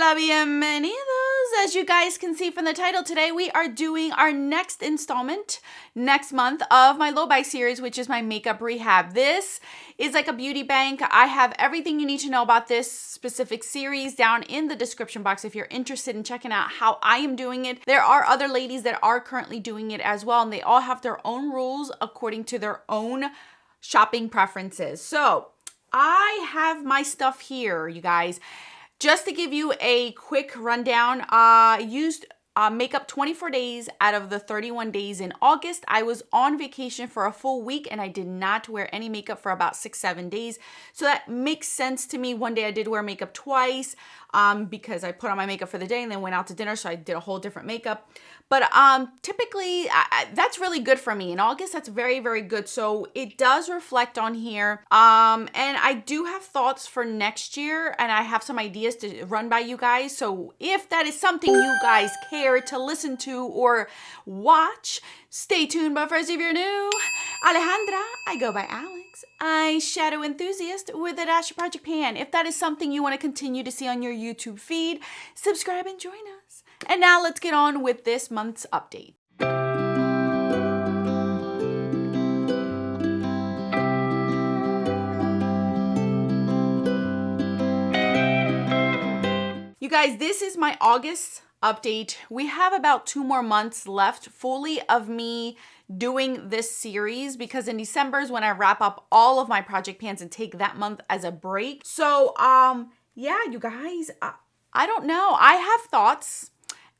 Hola, bienvenidos. As you guys can see from the title, today we are doing our next installment next month of my low buy series, which is my makeup rehab. This is like a beauty bank. I have everything you need to know about this specific series down in the description box if you're interested in checking out how I am doing it. There are other ladies that are currently doing it as well, and they all have their own rules according to their own shopping preferences. So I have my stuff here, you guys. Just to give you a quick rundown, I used makeup 24 days out of the 31 days in August. I was on vacation for a full week and I did not wear any makeup for about 6-7 days. So that makes sense to me. One day I did wear makeup twice because I put on my makeup for the day and then went out to dinner. So I did a whole different makeup. But typically that's really good for me. In August, that's very, very good. So it does reflect on here. And I do have thoughts for next year and I have some ideas to run by you guys. So if that is something you guys care to listen to or watch, stay tuned. But first, if you're new, Alejandra, I go by Alex, eyeshadow enthusiast with a dash of Project Pan. If that is something you want to continue to see on your YouTube feed, subscribe and join us. And now let's get on with this month's update. You guys, this is my August update. We have about 2 more months left fully of me doing this series because in December is when I wrap up all of my project pans and take that month as a break. So, yeah, you guys, I don't know. I have thoughts.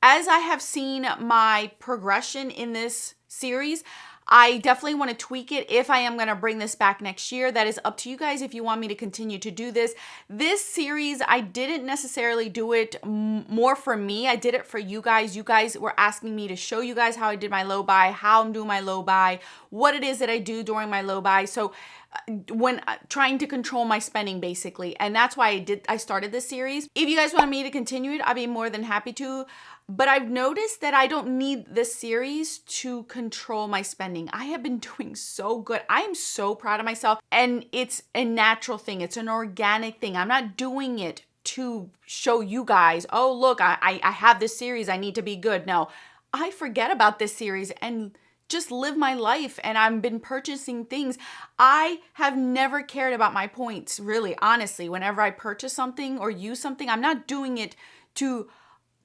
As I have seen my progression in this series, I definitely want to tweak it if I am going to bring this back next year. That is up to you guys if you want me to continue to do this. This series, I didn't necessarily do it more for me. I did it for you guys. You guys were asking me to show you guys how I did my low buy, how I'm doing my low buy, what it is that I do during my low buy. So when trying to control my spending basically. And that's why I started this series. If you guys want me to continue it, I'd be more than happy to. But I've noticed that I don't need this series to control my spending. I have been doing so good. I am so proud of myself. And it's a natural thing. It's an organic thing. I'm not doing it to show you guys, oh, look, I have this series. I need to be good. No, I forget about this series and just live my life, and I've been purchasing things. I have never cared about my points, really, honestly. Whenever I purchase something or use something, I'm not doing it to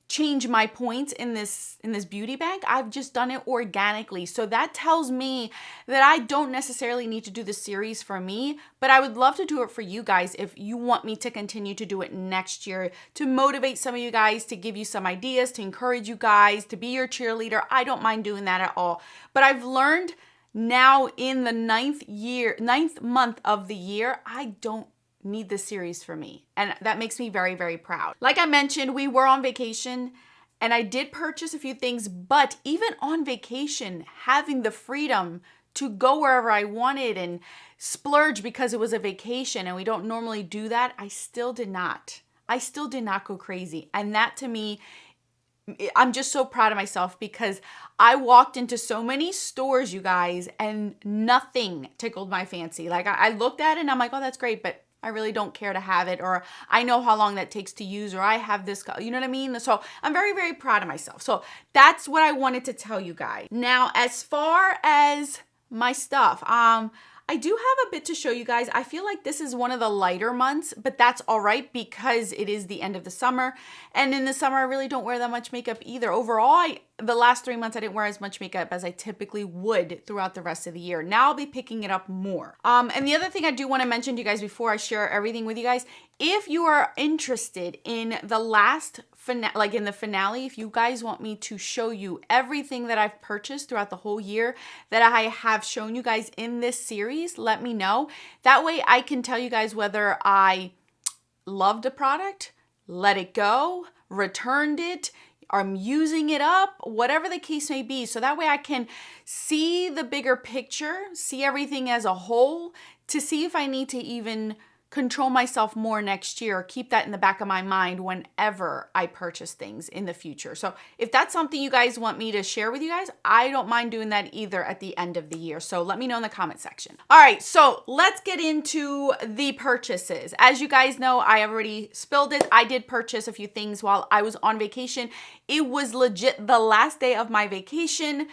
change my points in this beauty bank. I've just done it organically. So that tells me that I don't necessarily need to do the series for me, but I would love to do it for you guys if you want me to continue to do it next year, to motivate some of you guys, to give you some ideas, to encourage you guys, to be your cheerleader. I don't mind doing that at all. But I've learned now in the ninth month of the year, I don't need this series for me. And that makes me very, very proud. Like I mentioned, we were on vacation and I did purchase a few things, but even on vacation, having the freedom to go wherever I wanted and splurge because it was a vacation and we don't normally do that, I still did not go crazy. And that to me, I'm just so proud of myself because I walked into so many stores, you guys, and nothing tickled my fancy. Like I looked at it and I'm like, oh, that's great, but I really don't care to have it, or I know how long that takes to use, or I have this, you know what I mean? So I'm very, very proud of myself. So that's what I wanted to tell you guys. Now, as far as my stuff, I do have a bit to show you guys. I feel like this is one of the lighter months, but that's all right because it is the end of the summer. And in the summer, I really don't wear that much makeup either. Overall, the last 3 months, I didn't wear as much makeup as I typically would throughout the rest of the year. Now I'll be picking it up more. And the other thing I do want to mention to you guys before I share everything with you guys, if you are interested in the last in the finale, if you guys want me to show you everything that I've purchased throughout the whole year that I have shown you guys in this series, let me know. That way I can tell you guys whether I loved a product, let it go, returned it, I'm using it up, whatever the case may be. So that way I can see the bigger picture, see everything as a whole, to see if I need to even control myself more next year. Keep that in the back of my mind whenever I purchase things in the future. So if that's something you guys want me to share with you guys, I don't mind doing that either at the end of the year. So let me know in the comment section. All right, so let's get into the purchases. As you guys know, I already spilled it. I did purchase a few things while I was on vacation. It was legit the last day of my vacation.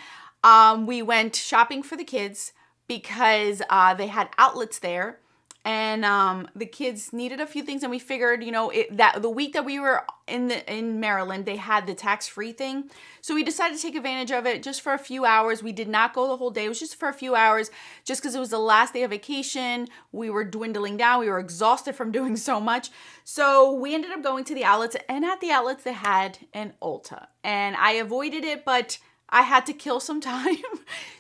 We went shopping for the kids because they had outlets there. And the kids needed a few things, and we figured, that the week that we were in Maryland, they had the tax-free thing. So we decided to take advantage of it just for a few hours. We did not go the whole day. It was just for a few hours, just because it was the last day of vacation. We were dwindling down. We were exhausted from doing so much. So we ended up going to the outlets, and at the outlets, they had an Ulta. And I avoided it, but I had to kill some time.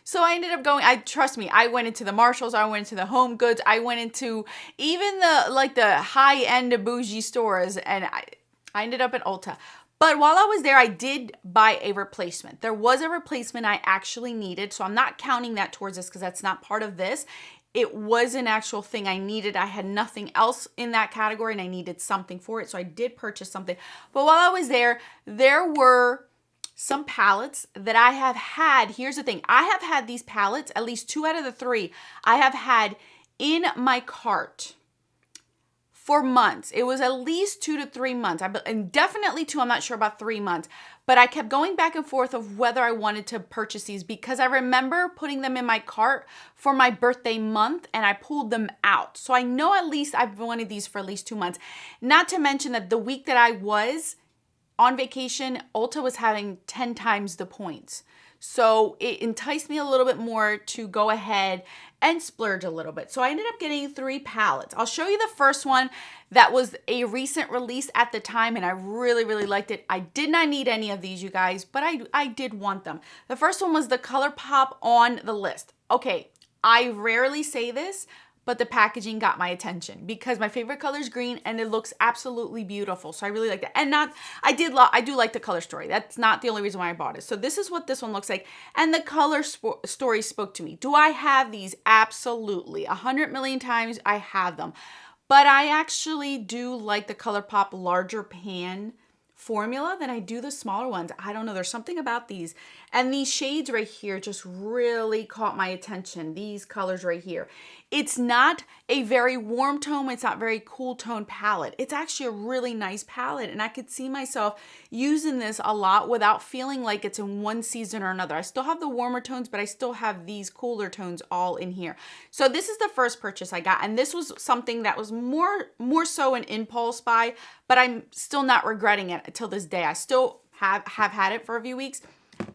So I ended up going, trust me, I went into the Marshalls, I went into the Home Goods, I went into even the high-end bougie stores, and I ended up at Ulta. But while I was there, I did buy a replacement. There was a replacement I actually needed, so I'm not counting that towards this because that's not part of this. It was an actual thing I needed. I had nothing else in that category, and I needed something for it, so I did purchase something. But while I was there were some palettes that I have had. Here's the thing. I have had these palettes, at least 2 out of the 3, I have had in my cart for months. It was at least 2 to 3 months. And definitely 2, I'm not sure about 3 months. But I kept going back and forth of whether I wanted to purchase these because I remember putting them in my cart for my birthday month and I pulled them out. So I know at least I've wanted these for at least 2 months. Not to mention that the week that I was on vacation, Ulta was having 10 times the points. So it enticed me a little bit more to go ahead and splurge a little bit. So I ended up getting 3 palettes. I'll show you the first one that was a recent release at the time, and I really, really liked it. I did not need any of these, you guys, but I did want them. The first one was the ColourPop On the List. Okay, I rarely say this, but the packaging got my attention because my favorite color is green and it looks absolutely beautiful. So I really like that. And I do like the color story. That's not the only reason why I bought it. So this is what this one looks like. And the color story spoke to me. Do I have these? Absolutely. 100 million times I have them. But I actually do like the ColourPop larger pan formula than I do the smaller ones. I don't know. There's something about these. And these shades right here just really caught my attention. These colors right here. It's not a very warm tone. It's not very cool tone palette. It's actually a really nice palette. And I could see myself using this a lot without feeling like it's in one season or another. I still have the warmer tones, but I still have these cooler tones all in here. So this is the first purchase I got. And this was something that was more so an impulse buy, but I'm still not regretting it until this day. I still have had it for a few weeks.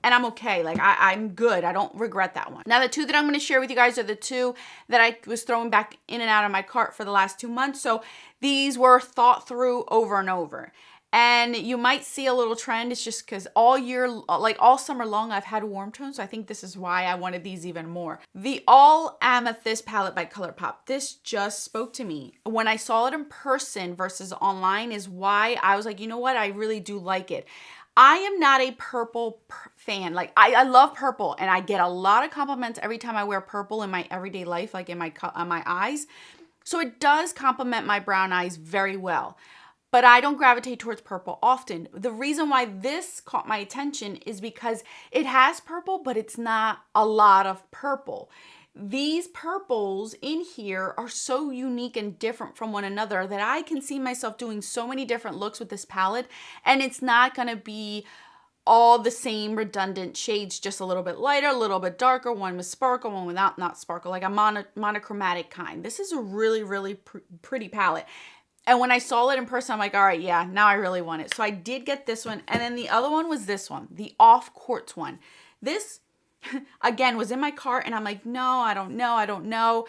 And I'm okay. Like, I'm good. I don't regret that one. Now, the 2 that I'm going to share with you guys are the 2 that I was throwing back in and out of my cart for the last 2 months. So these were thought through over and over. And you might see a little trend. It's just because all year, like all summer long, I've had warm tones. So I think this is why I wanted these even more. The All Amethyst palette by ColourPop. This just spoke to me. When I saw it in person versus online is why I was like, you know what? I really do like it. I am not a purple fan. Like I love purple and I get a lot of compliments every time I wear purple in my everyday life, like in my eyes. So it does complement my brown eyes very well. But I don't gravitate towards purple often. The reason why this caught my attention is because it has purple, but it's not a lot of purple. These purples in here are so unique and different from one another that I can see myself doing so many different looks with this palette, and it's not going to be all the same redundant shades, just a little bit lighter, a little bit darker, one with sparkle, one without not sparkle, like a monochromatic kind. This is a really, really pretty palette. And when I saw it in person, I'm like, all right, yeah, now I really want it. So I did get this one. And then the other one was this one, the Off Quartz one. This again was in my cart and I'm like, no, I don't know.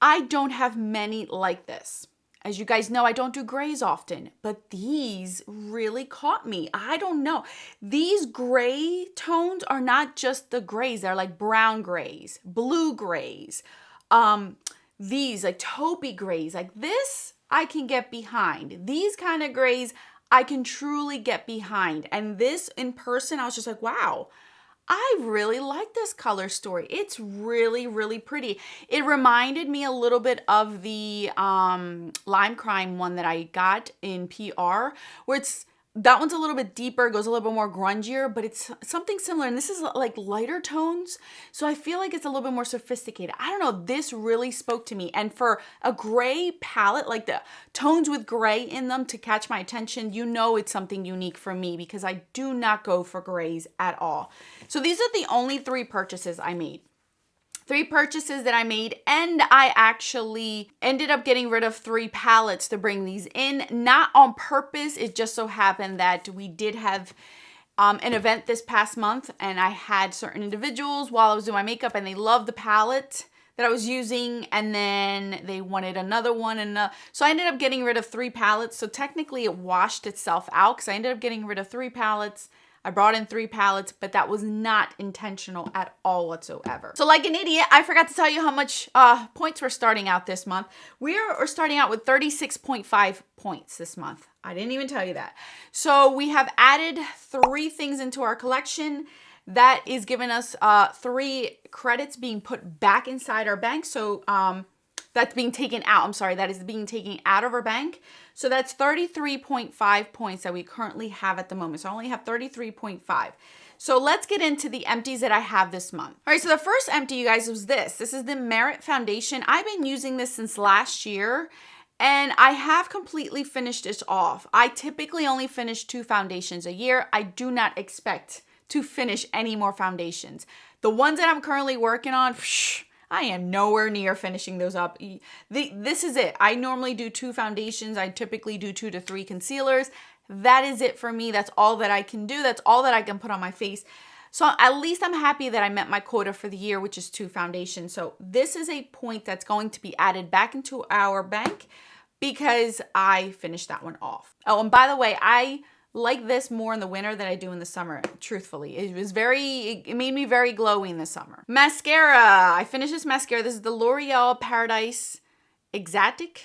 I don't have many like this. As you guys know, I don't do grays often, but these really caught me. I don't know. These gray tones are not just the grays. They're like brown grays, blue grays, these like taupey grays. Like this, I can get behind. These kind of grays, I can truly get behind. And this in person, I was just like, wow. I really like this color story. It's really, really pretty. It reminded me a little bit of the Lime Crime one that I got in PR, where that one's a little bit deeper, goes a little bit more grungier, but it's something similar. And this is like lighter tones. So I feel like it's a little bit more sophisticated. I don't know. This really spoke to me. And for a gray palette, like the tones with gray in them to catch my attention, you know it's something unique for me because I do not go for grays at all. So these are the only 3 purchases I made. 3 purchases that I made, and I actually ended up getting rid of 3 palettes to bring these in, not on purpose. It just so happened that we did have an event this past month, and I had certain individuals while I was doing my makeup, and they loved the palette that I was using, and then they wanted another one, and so I ended up getting rid of 3 palettes. So technically it washed itself out because I ended up getting rid of 3 palettes. I brought in 3 palettes, but that was not intentional at all whatsoever. So like an idiot, I forgot to tell you how much points we're starting out this month. We're starting out with 36.5 points this month. I didn't even tell you that. So we have added 3 things into our collection. That is giving us 3 credits being put back inside our bank. So that's being taken out. I'm sorry, that is being taken out of our bank. So that's 33.5 points that we currently have at the moment. So I only have 33.5. So let's get into the empties that I have this month. All right, so the first empty, you guys, was this. This is the Merit Foundation. I've been using this since last year, and I have completely finished this off. I typically only finish 2 foundations a year. I do not expect to finish any more foundations. The ones that I'm currently working on, I am nowhere near finishing those up. This is it. I normally do 2 foundations. I typically do 2 to 3 concealers. That is it for me. That's all that I can do. That's all that I can put on my face. So at least I'm happy that I met my quota for the year, which is 2 foundations. So this is a point that's going to be added back into our bank because I finished that one off. Oh, and by the way, I like this more in the winter than I do in the summer, truthfully. It made me very glowy in the summer. Mascara. I finished this mascara. This is the L'Oreal Paradise Exotic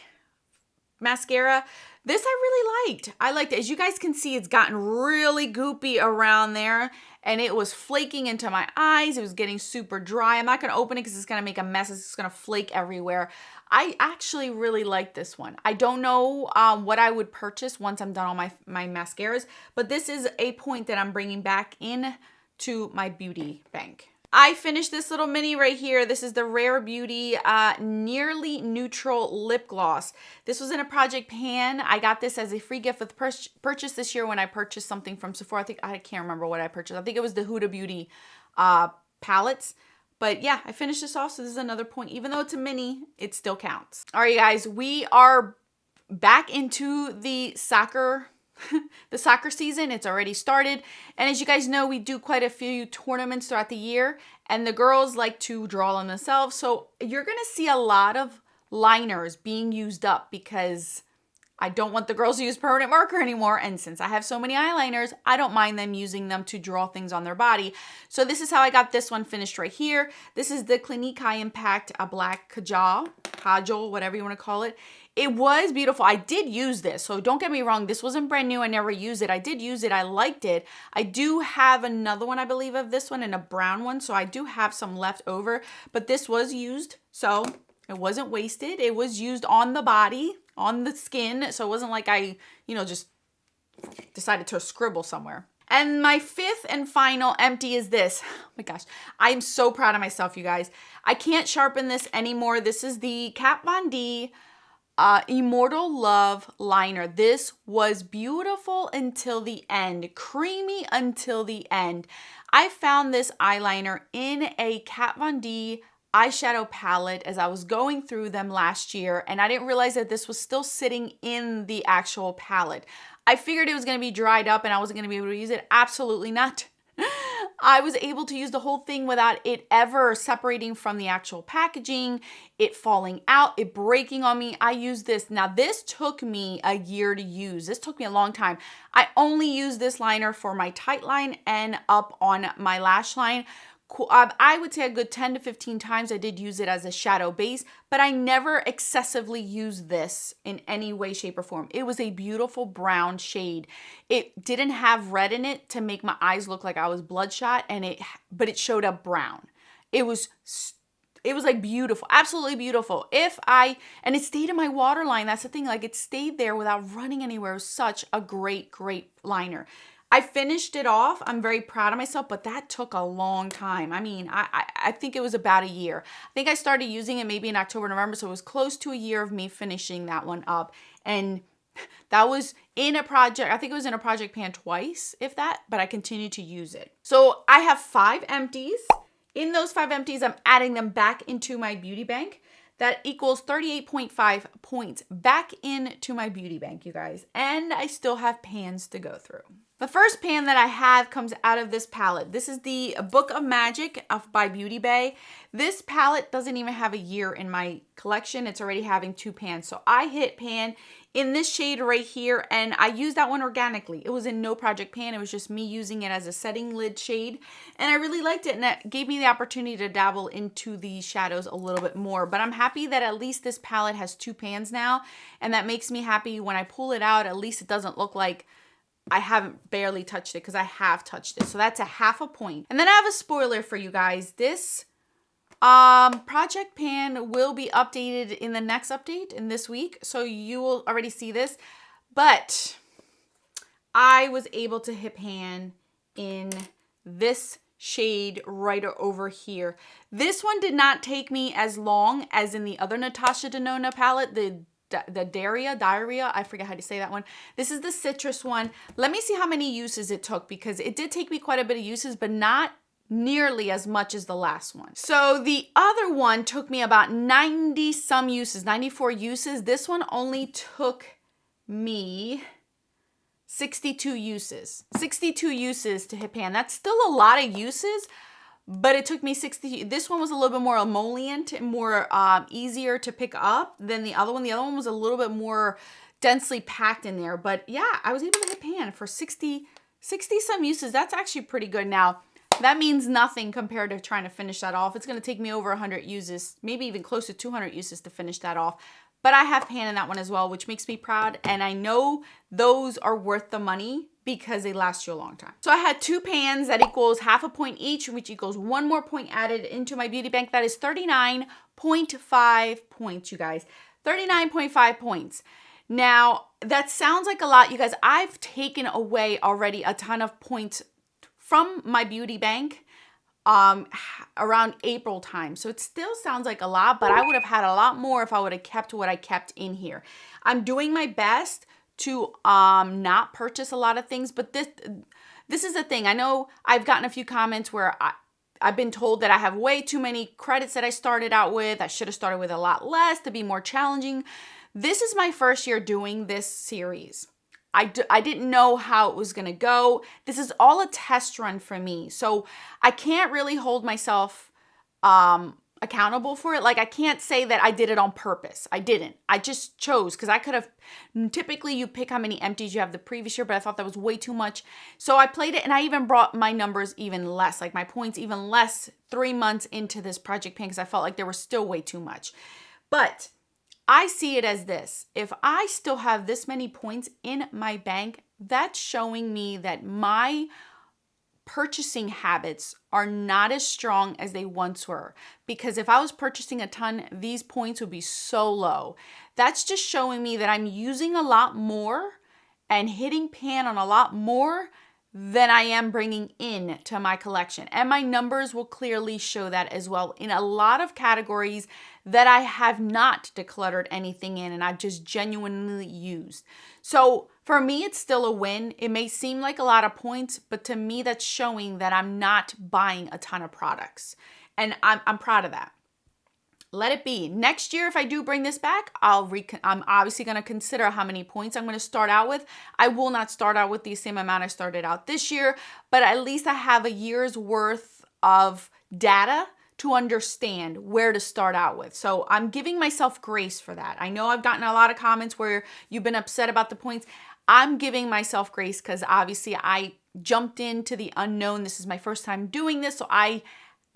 mascara. This I really liked. I liked it. As you guys can see, it's gotten really goopy around there, and it was flaking into my eyes. It was getting super dry. I'm not going to open it because it's going to make a mess. It's just going to flake everywhere. I actually really like this one. I don't know what I would purchase once I'm done all my mascaras, but this is a point that I'm bringing back in to my beauty bank. I finished this little mini right here. This is the Rare Beauty Nearly Neutral Lip Gloss. This was in a project pan. I got this as a free gift with purchase this year when I purchased something from Sephora. I can't remember what I purchased. I think it was the Huda Beauty palettes. But yeah, I finished this off, so this is another point. Even though it's a mini, it still counts. All right, guys, we are back into the soccer season. It's already started. And as you guys know, we do quite a few tournaments throughout the year, and the girls like to draw on themselves. So you're going to see a lot of liners being used up because I don't want the girls to use permanent marker anymore. And since I have so many eyeliners, I don't mind them using them to draw things on their body. So this is how I got this one finished right here. This is the Clinique High Impact Black Kajal, whatever you want to call it. It was beautiful. I did use this, so don't get me wrong. This wasn't brand new. I never used it. I did use it. I liked it. I do have another one, I believe, of this one and a brown one, so I do have some left over. But this was used, so it wasn't wasted. It was used on the body, on the skin, so it wasn't like I, just decided to scribble somewhere. And my 5th and final empty is this. Oh my gosh, I'm so proud of myself, you guys. I can't sharpen this anymore. This is the Kat Von D Immortal Love liner. This was beautiful until the end, creamy until the end. I found this eyeliner in a Kat Von D eyeshadow palette as I was going through them last year, and I didn't realize that this was still sitting in the actual palette. I figured it was going to be dried up and I wasn't going to be able to use it. Absolutely not. I was able to use the whole thing without it ever separating from the actual packaging, it falling out, it breaking on me. I used this. Now, this took me a year to use. This took me a long time. I only use this liner for my tight line and up on my lash line. I would say a good 10 to 15 times I did use it as a shadow base, but I never excessively used this in any way, shape, or form. It was a beautiful brown shade. It didn't have red in it to make my eyes look like I was bloodshot, but it showed up brown. It was like beautiful, absolutely beautiful. And it stayed in my waterline. That's the thing, like it stayed there without running anywhere. It was such a great, great liner. I finished it off. I'm very proud of myself, but that took a long time. I mean, I think it was about a year. I think I started using it maybe in October, November, so it was close to a year of me finishing that one up. And that was in a project, I think it was in a project pan twice, if that, but I continued to use it. So I have 5 empties. In those 5 empties, I'm adding them back into my beauty bank. That equals 38.5 points back into my beauty bank, you guys. And I still have pans to go through. The first pan that I have comes out of this palette. This is the Book of Magic by Beauty Bay. This palette doesn't even have a year in my collection. It's already having 2 pans. So I hit pan in this shade right here, and I used that one organically. It was in no project pan. It was just me using it as a setting lid shade, and I really liked it, and it gave me the opportunity to dabble into the shadows a little bit more. But I'm happy that at least this palette has 2 pans now, and that makes me happy. When I pull it out, at least it doesn't look like I haven't barely touched it, because I have touched it. So that's a half a point. And then I have a spoiler for you guys. This project pan will be updated in the next update in this week, so you will already see this. But I was able to hit pan in this shade right over here. This one did not take me as long as in the other Natasha Denona palette, the diarrhea, I forget how to say that one. This is the citrus one. Let me see how many uses it took, because it did take me quite a bit of uses, but not nearly as much as the last one. So the other one took me about 90 some uses, 94 uses. This one only took me 62 uses. 62 uses to hit pan. That's still a lot of uses, but it took me 60. This one was a little bit more emollient and more easier to pick up than the other one. The other one was a little bit more densely packed in there. But yeah, I was able to hit pan for 60 some uses. That's actually pretty good. Now, that means nothing compared to trying to finish that off. It's going to take me over 100 uses, maybe even close to 200 uses to finish that off. But I have pan in that one as well, which makes me proud. And I know those are worth the money because they last you a long time. So I had 2 pans that equals half a point each, which equals 1 more point added into my beauty bank. That is 39.5 points, you guys. 39.5 points. Now, that sounds like a lot, you guys. I've taken away already a ton of points from my beauty bank around April time. So it still sounds like a lot, but I would have had a lot more if I would have kept what I kept in here. I'm doing my best to not purchase a lot of things, but this is the thing. I know I've gotten a few comments where I've been told that I have way too many credits that I started out with. I should have started with a lot less to be more challenging. This is my first year doing this series. I didn't know how it was going to go. This is all a test run for me. So I can't really hold myself accountable for it. Like, I can't say that I did it on purpose. I didn't. I just chose, because I could have, typically you pick how many empties you have the previous year, but I thought that was way too much. So I played it, and I even brought my numbers even less, like my points even less 3 months into this project pan, because I felt like there was still way too much. But I see it as this. If I still have this many points in my bank, that's showing me that my purchasing habits are not as strong as they once were. Because if I was purchasing a ton, these points would be so low. That's just showing me that I'm using a lot more and hitting pan on a lot more than I am bringing in to my collection. And my numbers will clearly show that as well in a lot of categories that I have not decluttered anything in, and I've just genuinely used. So for me, it's still a win. It may seem like a lot of points, but to me, that's showing that I'm not buying a ton of products. And I'm proud of that. Let it be. Next year, if I do bring this back, I'm obviously going to consider how many points I'm going to start out with. I will not start out with the same amount I started out this year, but at least I have a year's worth of data to understand where to start out with. So I'm giving myself grace for that. I know I've gotten a lot of comments where you've been upset about the points. I'm giving myself grace because obviously I jumped into the unknown. This is my first time doing this, so I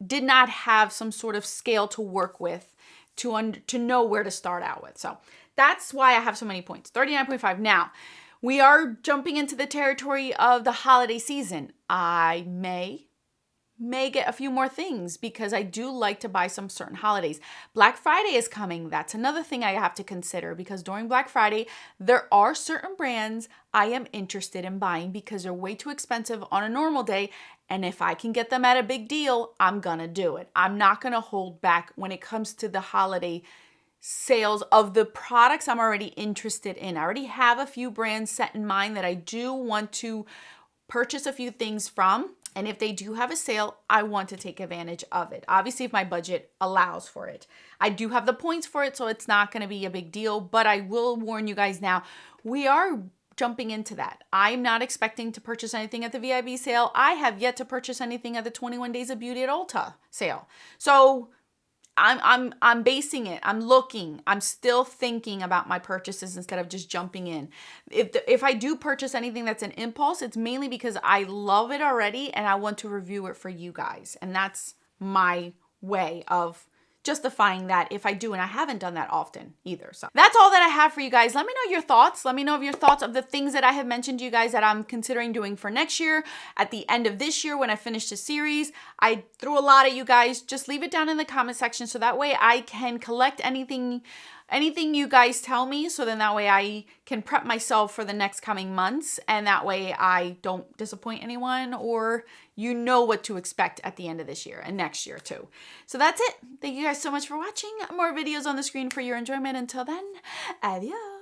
did not have some sort of scale to work with to know where to start out with. So that's why I have so many points. 39.5. Now, we are jumping into the territory of the holiday season. I may get a few more things because I do like to buy some certain holidays. Black Friday is coming. That's another thing I have to consider because during Black Friday, there are certain brands I am interested in buying because they're way too expensive on a normal day. And if I can get them at a big deal, I'm gonna do it. I'm not gonna hold back when it comes to the holiday sales of the products I'm already interested in. I already have a few brands set in mind that I do want to purchase a few things from. And if they do have a sale, I want to take advantage of it. Obviously, if my budget allows for it. I do have the points for it, so it's not going to be a big deal. But I will warn you guys now, we are jumping into that. I'm not expecting to purchase anything at the VIB sale. I have yet to purchase anything at the 21 Days of Beauty at Ulta sale. So I'm basing it. I'm looking. I'm still thinking about my purchases instead of just jumping in. If I do purchase anything that's an impulse, it's mainly because I love it already and I want to review it for you guys. And that's my way of justifying that if I do, and I haven't done that often either. So that's all that I have for you guys. Let me know your thoughts. Let me know your thoughts of the things that I have mentioned to you guys that I'm considering doing for next year. At the end of this year, when I finish the series, I threw a lot at you guys. Just leave it down in the comment section so that way I can collect anything you guys tell me, so then that way I can prep myself for the next coming months, and that way I don't disappoint anyone, or you know what to expect at the end of this year and next year too. So that's it. Thank you guys so much for watching. More videos on the screen for your enjoyment. Until then, adios.